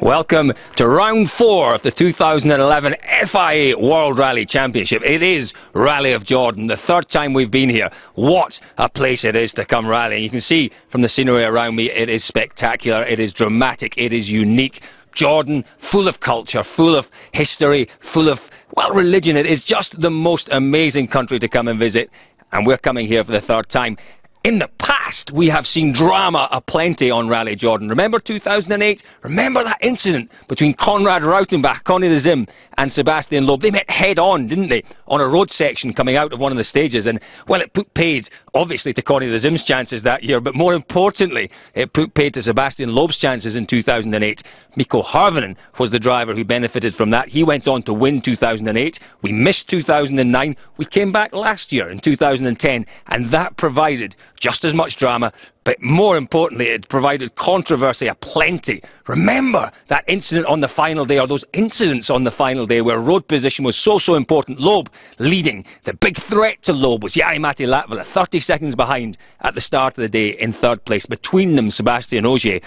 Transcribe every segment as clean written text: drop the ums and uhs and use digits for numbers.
Welcome to round 4 of the 2011 FIA World Rally Championship. It is Rally of Jordan, the third time we've been here. What a place it is to come rallying. You can see from the scenery around me, it is spectacular, it is dramatic, it is unique. Jordan, full of culture, full of history, full of, well, religion. It is just the most amazing country to come and visit. And we're coming here for the third time. In the past, we have seen drama aplenty on Rally Jordan. Remember 2008? Remember that incident between Konrad Rautenbach, Connie the Zim, and Sebastian Loeb? They met head-on, didn't they, on a road section coming out of one of the stages. And, well, it put paid, obviously, to Connie the Zim's chances that year, but more importantly, it put paid to Sebastian Loeb's chances in 2008. Mikko Harvonen was the driver who benefited from that. He went on to win 2008. We missed 2009. We came back last year in 2010, and that provided just as much drama, but more importantly, it provided controversy aplenty. Remember that incident on the final day, or those incidents on the final day, where road position was so important. Loeb leading. The big threat to Loeb was Jari-Matti Latvala, 30 seconds behind at the start of the day in third place. Between them, Sebastian Ogier.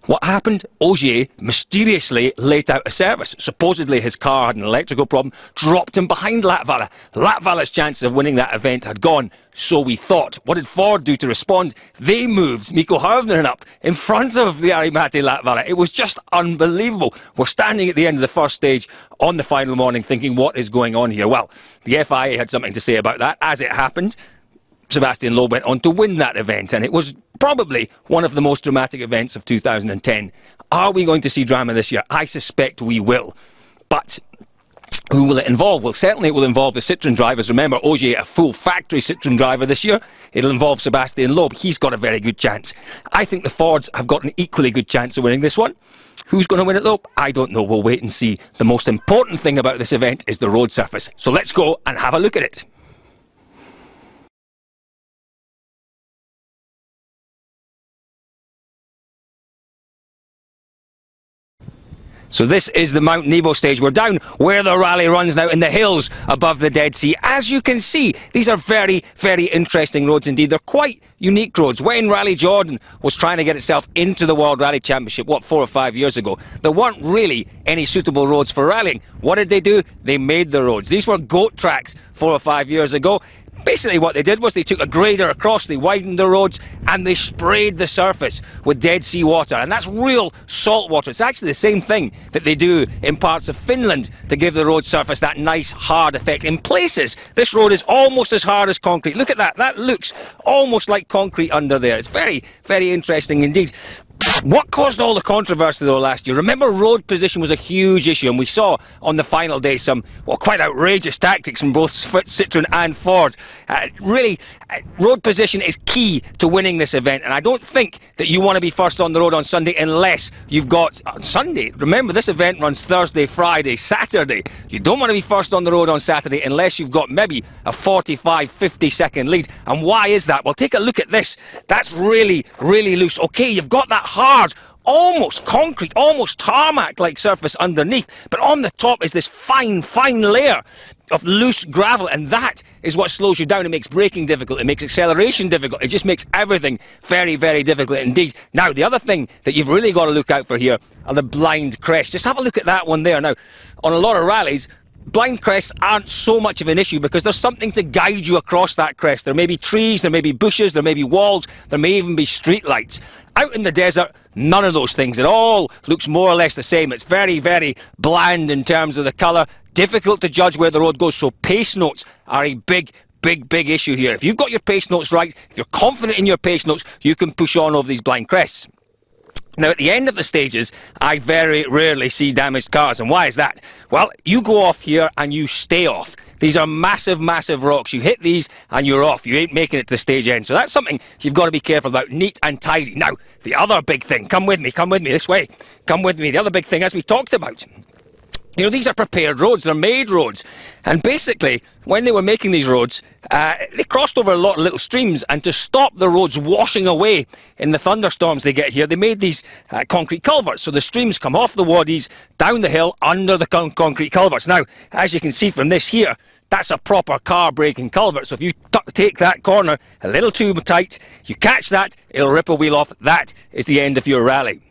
What happened? Ogier mysteriously let out a service. Supposedly his car had an electrical problem, dropped him behind Latvala. Latvala's chances of winning that event had gone, so we thought. What did Ford do to respond? They moved Mikko Harvonen up in front of Jari-Matti Latvala. It was just unbelievable. We're standing at the end of the first stage on the final morning thinking, what is going on here? Well, the FIA had something to say about that. As it happened, Sebastian Loeb went on to win that event, and it was probably one of the most dramatic events of 2010. Are we going to see drama this year? I suspect we will. But who will it involve? Well, certainly it will involve the Citroën drivers. Remember, Ogier, a full factory Citroën driver this year. It'll involve Sebastian Loeb. He's got a very good chance. I think the Fords have got an equally good chance of winning this one. Who's going to win it, though? I don't know. We'll wait and see. The most important thing about this event is the road surface. So let's go and have a look at it. So this is the Mount Nebo stage. We're down where the rally runs now in the hills above the Dead Sea. As you can see, these are very, very interesting roads indeed. They're quite unique roads. When Rally Jordan was trying to get itself into the World Rally Championship, what, 4 or 5 years ago, there weren't really any suitable roads for rallying. What did they do? They made the roads. These were goat tracks 4 or 5 years ago. Basically what they did was they took a grader across, they widened the roads, and they sprayed the surface with Dead Sea water. And that's real salt water. It's actually the same thing that they do in parts of Finland to give the road surface that nice hard effect. In places, this road is almost as hard as concrete. Look at that. That looks almost like concrete under there. It's very, very interesting indeed. What caused all the controversy, though, last year? Remember, road position was a huge issue, and we saw on the final day some, well, quite outrageous tactics from both Citroën and Ford. Road position is key to winning this event, and I don't think that you want to be first on the road on Sunday unless you've got... Sunday? Remember, this event runs Thursday, Friday, Saturday. You don't want to be first on the road on Saturday unless you've got maybe a 45, 50-second lead. And why is that? Well, take a look at this. That's really, really loose. OK, you've got that hard, almost concrete, almost tarmac-like surface underneath, but on the top is this fine, fine layer of loose gravel, and that is what slows you down. It makes braking difficult, it makes acceleration difficult, it just makes everything very, very difficult indeed. Now, the other thing that you've really got to look out for here are the blind crests. Just have a look at that one there. Now, on a lot of rallies, blind crests aren't so much of an issue because there's something to guide you across that crest. There may be trees, there may be bushes, there may be walls, there may even be street lights. Out in the desert, none of those things. It all looks more or less the same. It's very, very bland in terms of the colour. Difficult to judge where the road goes, so pace notes are a big issue here. If you've got your pace notes right, if you're confident in your pace notes, you can push on over these blind crests. Now, at the end of the stages, I very rarely see damaged cars. And why is that? Well, you go off here and you stay off. These are massive, massive rocks. You hit these and you're off. You ain't making it to the stage end. So that's something you've got to be careful about. Neat and tidy. Now, the other big thing, come with me this way. Come with me. The other big thing, as we talked about, you know, these are prepared roads, they're made roads. And basically, when they were making these roads, they crossed over a lot of little streams, and to stop the roads washing away in the thunderstorms they get here, they made these concrete culverts. So the streams come off the waddies, down the hill, under the concrete culverts. Now, as you can see from this here, that's a proper car braking culvert. So if you take that corner a little too tight, you catch that, it'll rip a wheel off. That is the end of your rally.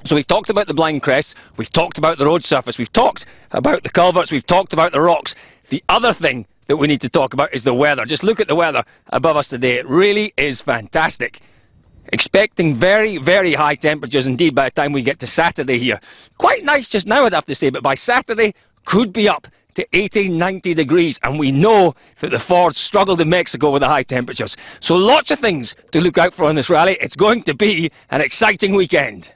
So we've talked about the blind crests, we've talked about the road surface, we've talked about the culverts, we've talked about the rocks. The other thing that we need to talk about is the weather. Just look at the weather above us today. It really is fantastic. Expecting very, very high temperatures indeed by the time we get to Saturday here. Quite nice just now, I'd have to say, but by Saturday could be up to 80, 90 degrees, and we know that the Fords struggled in Mexico with the high temperatures. So lots of things to look out for in this rally. It's going to be an exciting weekend.